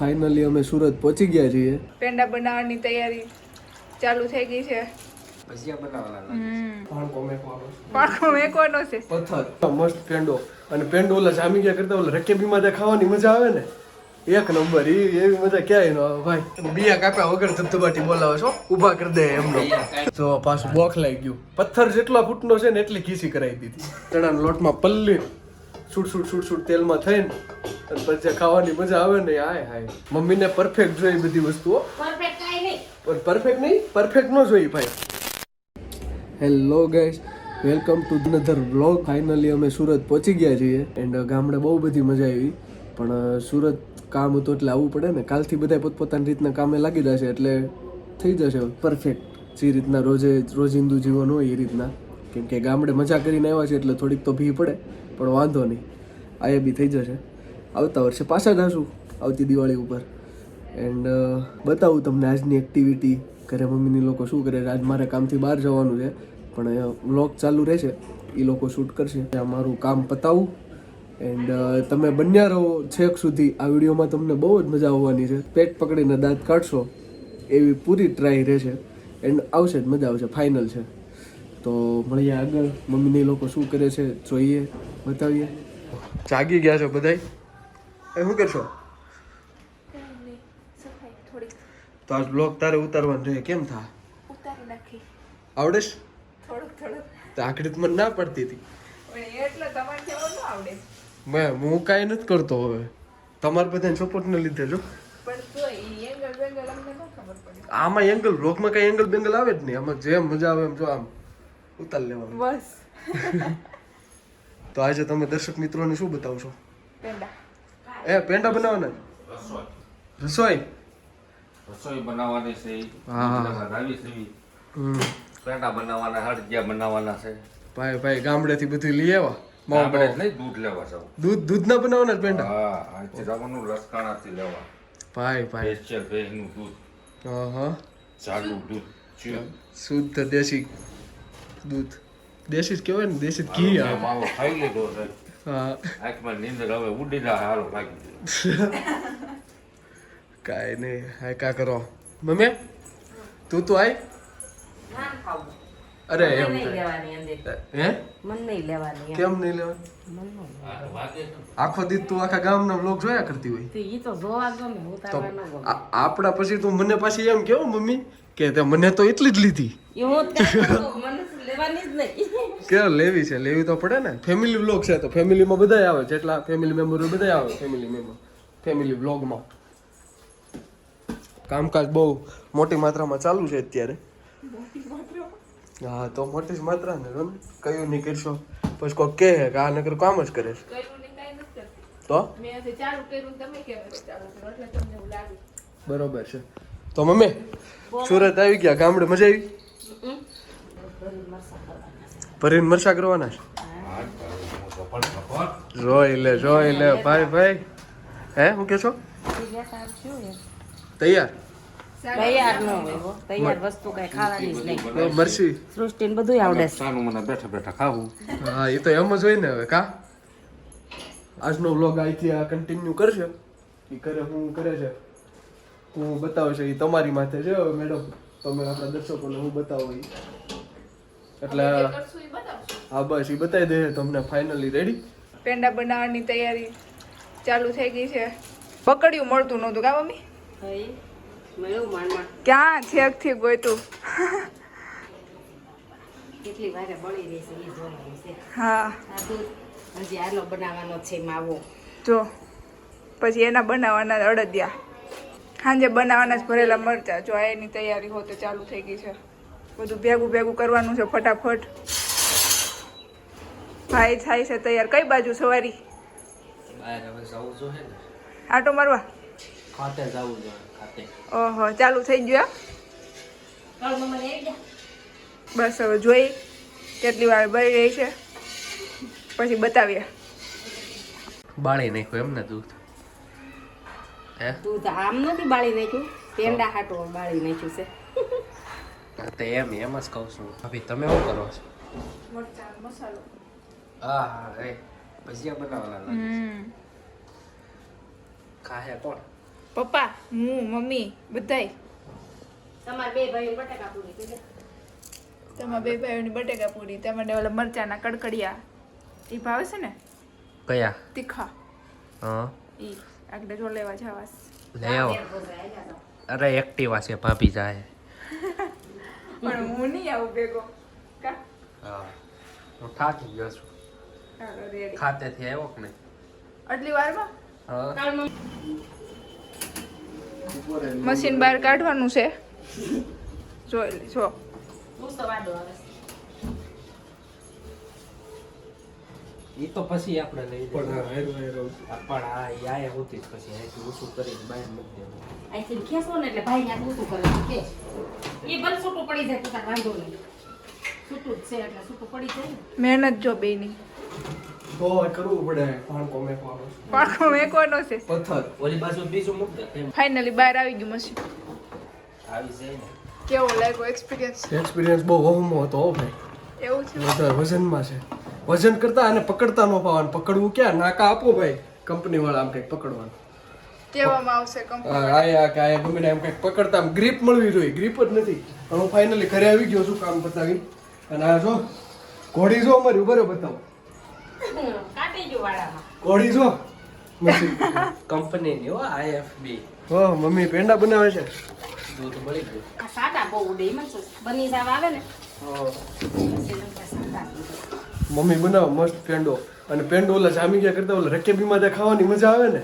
Finally અમે સુરત પહોંચી ગયા છીએ. પેંડા બનાવવાની તૈયારી ચાલુ થઈ ગઈ છે. ભજીયા બનાવવાના પાણકો મેકવાનો છે. પથ્થર મસ્ત પેંડો અને પેંડો ઓલા જામી ગયા કરતા ઓલા રકેબીમાં જે ખાવાની મજા આવે ને એક નંબર. એવી મજા ક્યાંય ન આવે ભાઈ. બિયા કાપ્યા વગર ધબધબાટી બોલાવે છો, ઊભા કરી દે એમનો. તો પાછું બોખ લાગી ગયું. પથ્થર જેટલા ફૂટનો છે ને એટલી ખીસી કરાવી દીધી. ચણાના લોટમાં પલ્લી છૂટ તેલમાં થઈને અને પછી ખાવાની મજા આવે ને હાય હાય. મમ્મીને પરફેક્ટ જોઈ બધી વસ્તુઓ. પરફેક્ટ નહીં, પરફેક્ટ ન જોઈ ભાઈ. Hello guys, welcome to another vlog. Finally અમે સુરત પહોંચી ગયા છીએ એન્ડ ગામડે બહુ બધી મજા આવી. પણ સુરત કામ હતું એટલે આવવું પડે ને. કાલથી બધા પોતપોતાની રીતના કામે લાગી જશે એટલે થઈ જશે પરફેક્ટ જે રીતના રોજિંદુ જીવન હોય એ રીતના. કેમ કે ગામડે મજા કરીને આવ્યા છે એટલે થોડીક તો ભી પડે, પણ વાંધો નહીં, આ બી થઈ જશે. આવતા વર્ષે પાછા જશું આવતી દિવાળી ઉપર. એન્ડ બતાવું તમને આજની એક્ટિવિટી. ઘરે મમ્મીની લોકો શું કરે છે. આજ મારે કામથી બહાર જવાનું છે પણ વ્લોગ ચાલુ રહેશે, એ લોકો શૂટ કરશે. મારું કામ પતાવું એન્ડ તમે બન્યા રહો છેક સુધી. આ વિડીયોમાં તમને બહુ જ મજા આવવાની છે. પેટ પકડીને દાંત કાઢશો એવી પૂરી ટ્રાય રહેશે એન્ડ આવશે જ મજા આવશે, ફાઇનલ છે. તો મળીએ આગળ. મમ્મીની લોકો શું કરે છે જોઈએ, બતાવીએ. જાગી ગયા છો બધાય? શું કરશો? તો આજ બ્લોગ તારે ઉતારવાનું જોઈએ. કેમ થા? ઉતારી નાખી. આવડે છે? થોડુંક તો આખડી તો મને ના પડતી હતી. એટલે તમારે કેવું ન આવડે. હું કાંઈ નથી કરતો હવે, તમારા બધાને સપોર્ટને લીધે જો. પણ તોય ઈ એંગલ બેંગલ અમને ન ખબર પડી. આમાં એંગલ બ્લોગમાં કઈ એંગલ બેંગલ આવે જ નહીં. આમાં જેમ મજા આવે એમ જો આમ ઉતાર લેવાનું બસ. તો આજે તમે દર્શક મિત્રોને શું બતાવશો? પેંડા. પેંડા બનાવવાના? રસોઈ બનાવવાની છે. પેંડા બનાવવાના, હળદિયા બનાવવાના છે. ભાઈ ગામડેથી બધું લઈ આવ્યા. આપણે નહીં દૂધ લેવા જાવ. દૂધ ના બનાવવાના જ પેંડા? હા, અહીંથી જવાનું લસકાણાથી લેવા. ભાઈ સ્પેશિયલ ભેંસનું દૂધ, હા જાડું દૂધ, શુદ્ધ દેશી દૂધ. દેશી જ કહેવાય ને, દેશી ઘી આવે. માવો ખાઈ લીધો છે. હા, આંખમાં નીંદર હવે ઉડી જાય. હાલો ભાગી. કાંઈ નહીં, હાય કા કરો. મમ્મી તું તો આય. અરે એમ હે? મન નહીં લેવાની. કેમ નહીં લેવાની? આખો દી તું આખા ગામના બ્લોગ જોયા કરતી હોય. ઈ તો જોવા ગમે, ઉતારવા ન ગમે. આપડા પછી તું મને પાછી એમ કેવો મમ્મી કે તે મને તો એટલી જ લીધી. એ હું મને લેવાની જ નહીં. કે લેવી છે, લેવી તો પડે ને. ફેમિલી બ્લોગ છે તો ફેમિલીમાં બધાય આવે, જેટલા ફેમિલી મેમ્બરો બધાય આવે ફેમિલી બ્લોગમાં. કામકાજ બહુ મોટી માત્રામાં ચાલુ છે અત્યારે. હા તો મોટી જ માત્રા ને કયું નહીં કરશો પછી કોઈ કહે કે આ નગર કામ જ કરે છે તો બરોબર છે. તો મમ્મી સુરત આવી ગયા, ગામડે મજા આવી? ભરીને મરસા કરવાના છે? જોઈ લે ભાઈ. હે શું કે છો? તૈયાર? તૈયાર ન હોય, તૈયાર વસ્તુ કઈ ખાવાની જ નહીં. મરસી સૃષ્ટિને બધું આવડે છે. સાનું મને બેઠા બેઠા ખાવું. હા એ તો એમ જ હોય ને હવે. કા આજનો વ્લોગ અહીંથી આ કન્ટિન્યુ કરશે. એ કરે હું કરે છે હું બતાવશે, એ તમારી માથે છે હવે મેડમ. તમે આપણા દર્શકોને હું બતાવો એટલે હા બસ એ બતાવી દે તમને. Finally ready. પેંડા બનાવવાની તૈયારી ચાલુ થઈ ગઈ છે. પકડ્યું મળતું નહોતું કા મમ્મી? મળ્યું માંડ ક્યાં છેકથી ગોઈતું. કેટલી વારે બળી રહેશે એ જોવાનું છે. હા આ દૂધ હજી આલો બનાવવાનો છે માવો. જો પછી એના બનાવવાના અડદિયા, સાંજે બનાવવાના જ ભરેલા મરચા. જો આ એની તૈયારી હોતે ચાલુ થઈ ગઈ છે. બધું ભેગું કરવાનું છે ફટાફટ. ભાઈ થાય છે તૈયાર. કઈ બાજુ સવારી? આટો મારવા ખાતે જવું જોઈએ. ખાતે ઓહો ચાલુ થઈ ગયું. બસ હવે જોઈ કેટલી વાર બળી રહી છે પછી બતાવીએ. બાળી નાખ્યો એમ ને દૂધ? દૂધ આમ નથી બાળી નાખ્યું, પેંડા હાટું બાળી નાખ્યું છે. તો એમ જ કહું છું. ભાભી તમે શું કરો છો? મરચાં મસાલો. હા ભજીયા બનાવવાના. ખાહે કોણ? પપ્પા હું મમ્મી બધાય તમારે બે ભાઈ બટાકા પૂરી કરી દે. તમારા બે ભાઈઓની બટેકા પૂરી તમારે ઓલા મરચાના કડકડિયા એ ભાવે છે ને કયા તીખા હા ઈ આગળ જો લેવા જવાસ લઈ આવો અરે એક્ટિવા છે ભાભી જાય પણ હું નહીં આવું ભેગો કા હા હું થાકી ગયો છું ચાલો રેડી ખાતેથી આવ્યો કે નહીં આટલી વારમાં હા કાલ મશીન બહાર કાઢવાનું છે જોઈ લે જો હું તો વાડો આવે છે. એ તો પછી આપણે લઈ પણ હા, હારું, હારું. પણ આ યાએ હોતી જ પછી અહીંથી ઊંચું કરીને બહાર મૂકી દેવું અહીંથી ખેંચો ને એટલે ભાઈ ત્યાં ઊંચું કરે છે કે એ ભલે છૂટું પડી જાય તો તાર વાંધો નહીં. છૂટું જ છે એટલે છૂટું પડી જાય ને. મહેનત જો બેની તો કરવું પડે પાણકો મેકવાનો પાકો મેકવાનો છે પથ્થર ઓલી બાજુ બીજું મૂક દે એમ ફાઇનલી બહાર આવી ગયું મશીન આવી જાય ને કેવો લાગ્યો એક્સપિરિયન્સ એક્સપિરિયન્સ બહુ વહમો હતો હો ભાઈ એવું છે વધારે વજનમાં છે વજન કરતા અને પકડતા ન પાવાનું પકડવું ક્યાં નાકા આપો ભાઈ કંપની વાળા આમ કંઈક પકડવાનું કેવામાં આવશે કંપની આયા કે આયા ગમે ને એમ કંઈક પકડતા આમ ગ્રીપ મળવી જોઈએ ગ્રીપ જ નથી પણ હું ફાઇનલી ઘરે આવી ગયો છું કામ પતાવી અને આ જો ઘોડી જો અમારી ઉભરે બતાવો કાઢી ગયું વાળામાં. ઘોડી જો મશીન કંપનીની હો આઈએફબી હો મમ્મી પેંડા બનાવે છે દૂધ મળી ગયું આ સાદા બહુ ઉડે એમ જ છે. બની જાવ આવે ને હા. પછી એમ કે સાદા ઉડે. મમ્મી બનાવે મસ્ત પેંડો અને પેંડો ઓલા જામી ગયા કરતા ઓલા રકેબીમાં ત્યાં ખાવાની મજા આવે ને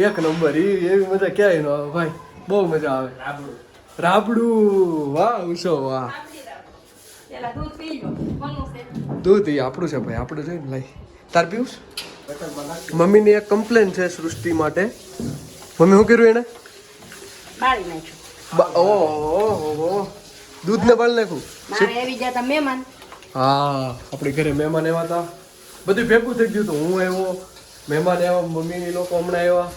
એક નંબર એવી મજા ક્યાંય ન આવે ભાઈ બહુ મજા આવે રાબડું વાહ ઉષો વાહ પેલા દૂધ પી લો કોનું છે દૂધ એ આપણું છે ભાઈ આપણે જોઈને લઈ તાર પીવું છે? મમ્મીની એક કમ્પ્લેન છે સૃષ્ટિ માટે મમ્મી શું કર્યું એને બાળી નાખ્યું. ઓહો દૂધને બાળ નાખું મારે આવી જતા મહેમાન હા આપણી ઘરે મહેમાન આવ્યા હતા બધું ભેગું થઈ ગયું હતું હું આવ્યો મહેમાન આવ્યા મમ્મીની લોકો હમણાં આવ્યા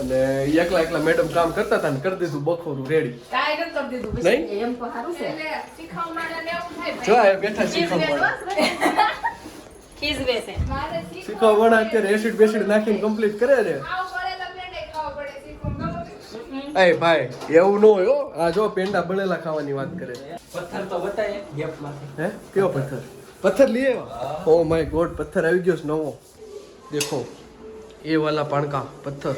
અને એકલા એકલા મેડમ કામ કરતા હતા ને કરી દીધું બખોરું રેડી કાંઈ નથી કરી દીધું નહીં? પછી એમ તો સારું છે જો આ બેઠા શીખવા ખીજવે છે શીખવા અત્યારે એસિડ બેસિડ નાખીને કમ્પ્લીટ કરે છે એ ભાઈ એવું ન હોય હો આ જો પેંડા બળેલા ખાવાની વાત કરે છે પથ્થર તો બતાય ગેપમાંથી હે કયો પથ્થર પથ્થર લઈ આવ્યા ઓ માય ગોડ પથ્થર આવી ગયો છે નવો દેખો ये वाला पाणका पत्थर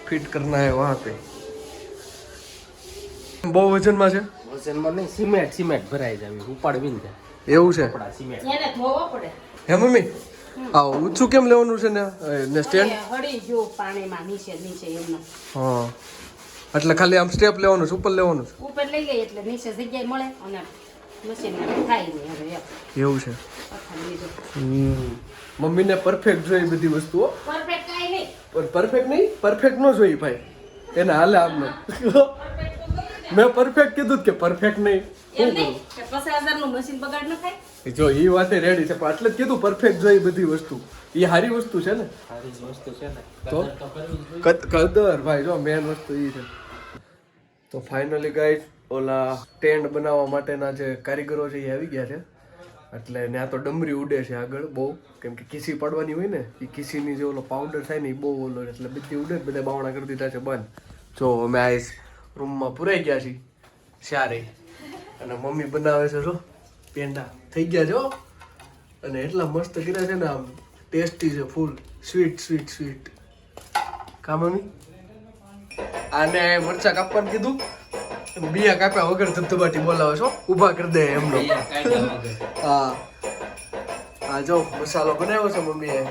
फिट करना है वहाँ पे બહુ વજનમાં છે વજનમાં નહીં સિમેન્ટ ભરાઈ જાય ઉપાડવી ને એવું છે કપડા સિમેન્ટ એને ધોવો પડે હે મમ્મી આ ઊંચું કેમ લેવાનું છે ને સ્ટેન્ડ હવે હળી જો પાણીમાં નીચે એમનો હા એટલે ખાલી આમ સ્ટેપ લેવાનું છે ઉપર લેવાનું છે ઉપર લઈ લઈએ એટલે નીચે જગ્યાએ મળે અને મશીનમાં થાય નહીં હવે એમ એવું છે પથ્થર લીધો મમ્મીને પરફેક્ટ જોઈ બધી વસ્તુઓ પરફેક્ટ કાંઈ નહીં પણ પરફેક્ટ નહીં પરફેક્ટ ન જોઈ ભાઈ એને હાલે આમને મેં પરફેક્ટ કીધું જ કે પરફેક્ટ નહીં એમ નહીં કે 50,000 નું મશીન બગાડ ન થાય જો એ વાતે રેડી છે પણ એટલે જ કીધું પરફેક્ટ જોઈ બધી વસ્તુ એ સારી વસ્તુ છે ને સારી જ વસ્તુ છે ને તો? કદર તો કરવી જ જોઈએ. કદર ભાઈ જો મેન વસ્તુ એ છે તો ફાઇનલી ગાઈસ ઓલા ટેન્ટ બનાવવા માટેના જે કારીગરો છે એ આવી ગયા છે એટલે ત્યાં તો ડમરી ઉડે છે આગળ બહુ કેમ કે ખીસી પાડવાની હોય ને એ ખીસીની જે ઓલો પાવડર થાય ને એ બહુ ઓલો એટલે બધી ઉડે બધા બાવણા કરી દીધા છે બંધ જો અમે આ રૂમમાં પુરાઈ ગયા છીએ સારી અને મમ્મી બનાવે છે જો પેંડા થઈ ગયા છે હો. અને એટલા મસ્ત કર્યા છે ને આમ ટેસ્ટી છે ફૂલ સ્વીટ કા મમ્મી આને મરચા કાપવાનું કીધું બિયા કાપ્યા વગર ધબધબાટી બોલાવે છો ઊભા કરી દે એમનો હા હા જો મસાલો બનાવ્યો છે મમ્મીએ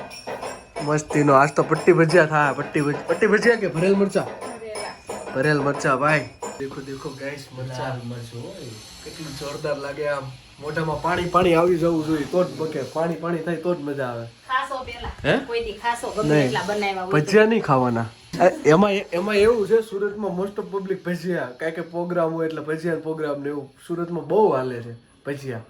મસ્તીનો આજ તો પટ્ટી ભજીયા થાય પટ્ટી ભજીયા કે ભરેલ મરચા ભરેલ મરચા ભાઈ દેખો દેખો ગાઈસ મરચા કેટલું જોરદાર લાગે આમ મોઢામાં પાણી આવી જવું જોઈએ તો જ બકે પાણી થાય તો જ મજા આવે ખાસો પેલા હે? કોઈ દી ખાસો ગમે નહીં. એટલા બનાવ્યા હોય તો. ભજીયા નહીં ખાવાના એમાં એવું છે સુરતમાં મોસ્ટ ઓફ પબ્લિક ભજીયા કાંઈ કે પ્રોગ્રામ હોય એટલે ભજીયા પ્રોગ્રામ ને એવું સુરતમાં બહુ હાલે છે ભજીયા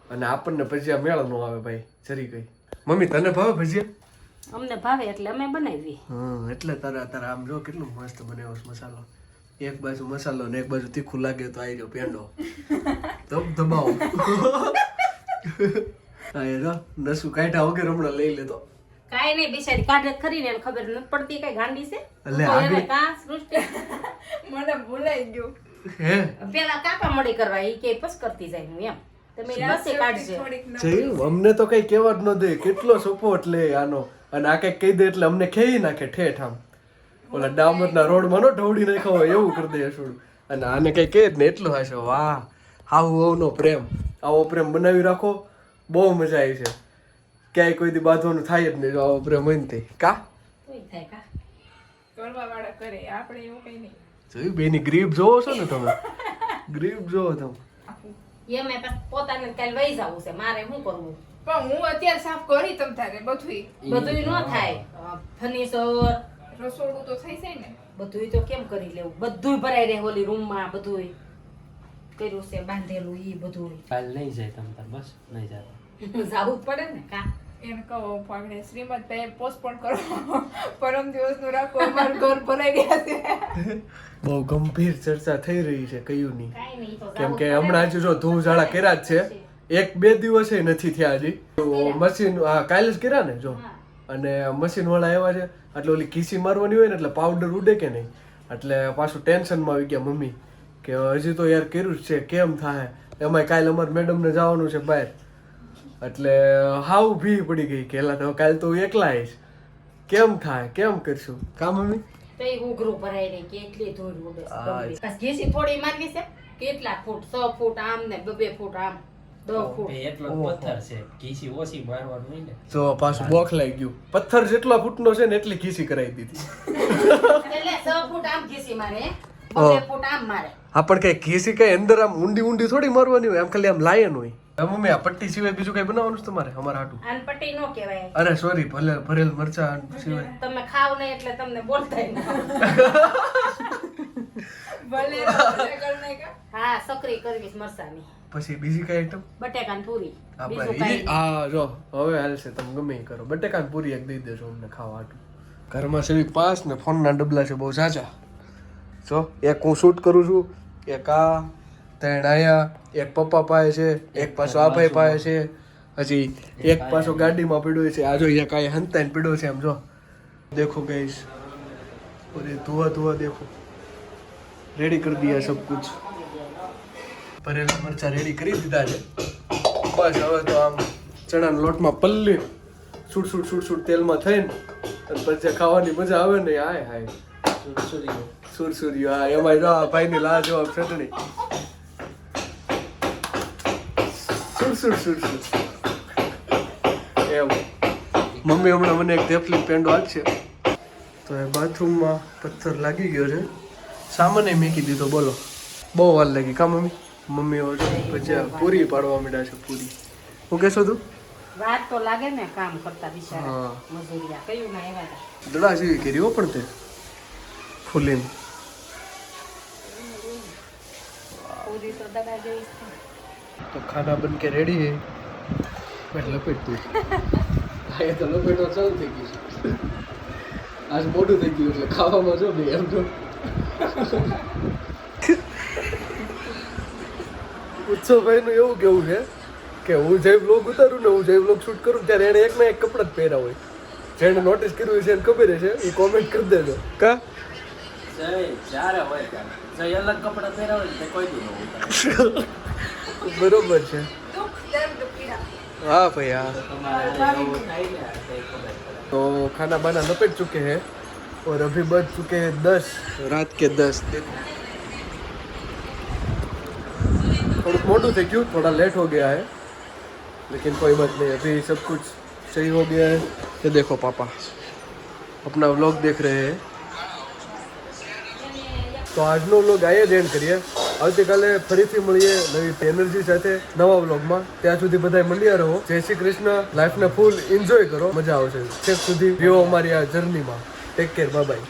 અને આપણને ભજીયા મેળ ન આવે ભાઈ જરી કઈ મમ્મી તને ભાવે ભજીયા અમને ભાવે એટલે અમે બનાવી એટલે તારા આમ જો કેટલું મસ્ત બનાવ્યો છે મસાલો એક બાજુ મસાલો ને એક બાજુ તીખું લાગે તો આવી જાવ પેંડો ધબાવો હા એ જો નસું કાઢ્યા વગર હમણાં લઈ લેતો કાંઈ નહીં બિચારી કાઢે જ ખરી ને એને ખબર નથી પડતી કઈ ગાંડી છે એટલે તો એને આગળ- કાં સૃષ્ટિ મને ભૂલાઈ ગયું હે પેલા કાપા મળી કરવા ઈ કે પસ કરતી જાય હું એમ તમે બસે કાઢજે થોડીક ન- જોયું અમને તો કઈ કેવા જ ન દે કેટલો સપોર્ટ લે આનો અને આ કઈક કહી દે એટલે અમને ખેઈ નાખે ઠેઠ આમ ઓલા ડામરના રોડમાં નો ઢોળી નાખો હોય એવું કરી દે છોડું અને આને કઈ કહે જ ને એટલું હશે વાહ હાવનો પ્રેમ આવો પ્રેમ બનાવી રાખો બહુ મજા આવી છે ક્યાંય કોઈ દી બાંધવાનું થાય જ નહીં જો આવો પ્રેમ હોય ને તે કા તોય થાય કા કરવા વાળા કરે આપણે એવું કઈ નહીં જોયું બેની ગ્રીપ જોવો છો ને તમે ગ્રીપ જોવો તમે એમે પછી પોતાને કાલ વહી જવું છે મારે શું કરવું પણ હું અત્યારે સાફ કરી તમ તારે બધુંય બધુંય ન થાય ફર્નિચર રસોડું તો થઈ જાય ને બધુંય તો કેમ કરી લેવું બધુંય ભરાઈ રહે ઓલી રૂમમાં બધુંય કર્યું છે બાંધેલું ઈ બધુંય કાલ નહીં જાય તમ તાર બસ નહીં જાય જાવું જ પડે ને કા એને કહો આપણે શ્રીમદ ભાઈ પોસ્ટપોન કરો પરમ દિવસનું રાખો અમારું ઘર ભરાઈ ગયા છે બહુ ગંભીર ચર્ચા થઈ રહી છે કયું નહીં કાંઈ નહીં તો કેમ જાવું કે જ પડે. હમણાં જ જો ધૂળ ઝાડા કર્યા જ છે 1-2 દિવસે નથી થયા હજી તો મશીન કાલે જ કર્યા ને જો અને મશીન વાળા આવ્યા છે એટલે ઓલી ખીસી મારવાની હોય ને એટલે પાવડર ઉડે કે નહીં એટલે પાછું ટેન્શનમાં આવી ગયા મમ્મી કે હજી તો યાર કર્યું જ છે કેમ થાય એમાંય કાલે અમારે મેડમને જવાનું છે બહાર એટલે હાવ ભી પડી ગઈ કે એલા તો કાલે તો હું એકલા આવીશ કેમ થાય કેમ કરશું કા મમ્મી તો એ ઉઘરું ભરાઈ રહે કેટલી ધૂળ ઉડે છે હા. ગમે. બસ ઘેસી થોડી મારવી છે કેટલા ફૂટ 6 ફૂટ આમ ને 2 ફૂટ આમ 10 ફૂટ એટલો જ પથ્થર છે ઘીસી ઓછી મારવાનું હોય ને જો પાછું બોખ લાગી ગયું પથ્થર જેટલા ફૂટનો છે ને એટલી ખીસી કરાવી દીધી એટલે 6 ફૂટ આમ ઘેસી મારે 2 ફૂટ આમ મારે હા પણ કઈ ઘીસી કઈ અંદર આમ ઊંડી ઊંડી થોડી મારવાની હોય આમ ખાલી આમ લાયન હોય હવે મમ્મી આ પટ્ટી સિવાય બીજું કઈ બનાવવાનું છે તમારે અમારા હાટું આન પટ્ટી નો કહેવાય અરે સોરી ભલે ભરેલ મરચા સિવાય તમે ખાવ નહીં એટલે તમને બોલતાય ના ભલે કરને કા હા સકરી કરવી છે મરસાની પછી બીજી કઈ આઈટમ બટેકાની પૂરી આ બીજું ભાઈ કાંઈ આ જો હવે હાલશે તમે ગમે ઈ કરો બટેકાની પૂરી એક દઈ દેજો અમને ખાવા હાટું ઘરમાં સેવી 5 ને ફોનના ડબલા છે બહુ ઝાઝા જો એક હું શૂટ કરું છું એક આ 3 આયા એક પપ્પા પાસે છે એક પાછો આ ભાઈ પાસે છે હજી એક પાછો ગાડીમાં પડ્યો છે આ જો એક આ હંતાઈને પડ્યો છે આમ જો देखो गाइस और ये धुआं धुआं देखो रेडी कर दिया सब कुछ ભરેલા મરચા રેડી કરી દીધા છે બસ હવે તો આમ ચણાના લોટમાં પલ્લી છૂટ છૂટ છૂટ છૂટ તેલમાં થઈને અને પછી ખાવાની મજા આવે ને હાય હાય સુરસુરીઓ હા એમાં જો આ ભાઈની લાજવાબ ચટણી સુરસુર સુરસુર એમ મમ્મી હમણાં મને એક થેપલી પેંડો આપશે તો એ બાથરૂમમાં પથ્થર લાગી ગયો છે સામાન મેકી દીધો બોલો બહુ વાર લાગી કા મમ્મી મમ્મી પછી પૂરી પાડવા માંડ્યા છે પૂરી હું કહેશો તું વાત તો લાગે ને કામ કરતા બિચારા હા. મજૂરિયા કયું ના આવ્યા દડા જેવી કરી હો પણ તે ફૂલીને પૂરી તો દગા જેવી છે. તો ખાના બન કે રેડી હે બસ લપેટ તું હા એ તો લપેટવા ચાલુ થઈ ગયું છે આજ મોટું થઈ ગયું એટલે ખાવામાં જો ભાઈ એમ તો ઉત્સવભાઈનું એવું કેવું છે કે હું જે બ્લોગ ઉતારું ને હું જે બ્લોગ શૂટ કરું ત્યારે એને એક ના એક કપડાં જ પહેર્યા હોય જેને નોટિસ કર્યું છે એને ખબર છે એ કોમેન્ટ કરી દેજો કા જ્યારે હોય ત્યારે જય અલગ કપડાં પહેર્યા હોય તે કોઈ દી ન હોય બરોબર છે દુઃખ દર્દ પીડા હા ભાઈ હા તમારે એવું થાય ને તે ખબર પડે तो खाना बाना लपेट चुके हैं और अभी बज चुके हैं 10 रात के 10 थोड़ा मोटू थे क्यों थोड़ा लेट हो गया है लेकिन कोई बात नहीं अभी सब कुछ सही हो गया है ये देखो पापा अपना व्लॉग देख रहे हैं તો આજનો વ્લોગ આયે જ એન્ડ કરીએ આવતીકાલે ફરીથી મળીએ નવી એનર્જી સાથે નવા વ્લોગમાં ત્યાં સુધી બધા મળ્યા રહો જય શ્રી કૃષ્ણ લાઈફને ફૂલ એન્જોય કરો મજા આવશે છેક સુધી રહ્યો અમારી આ જર્નીમાં ટેક કેર બાય બાય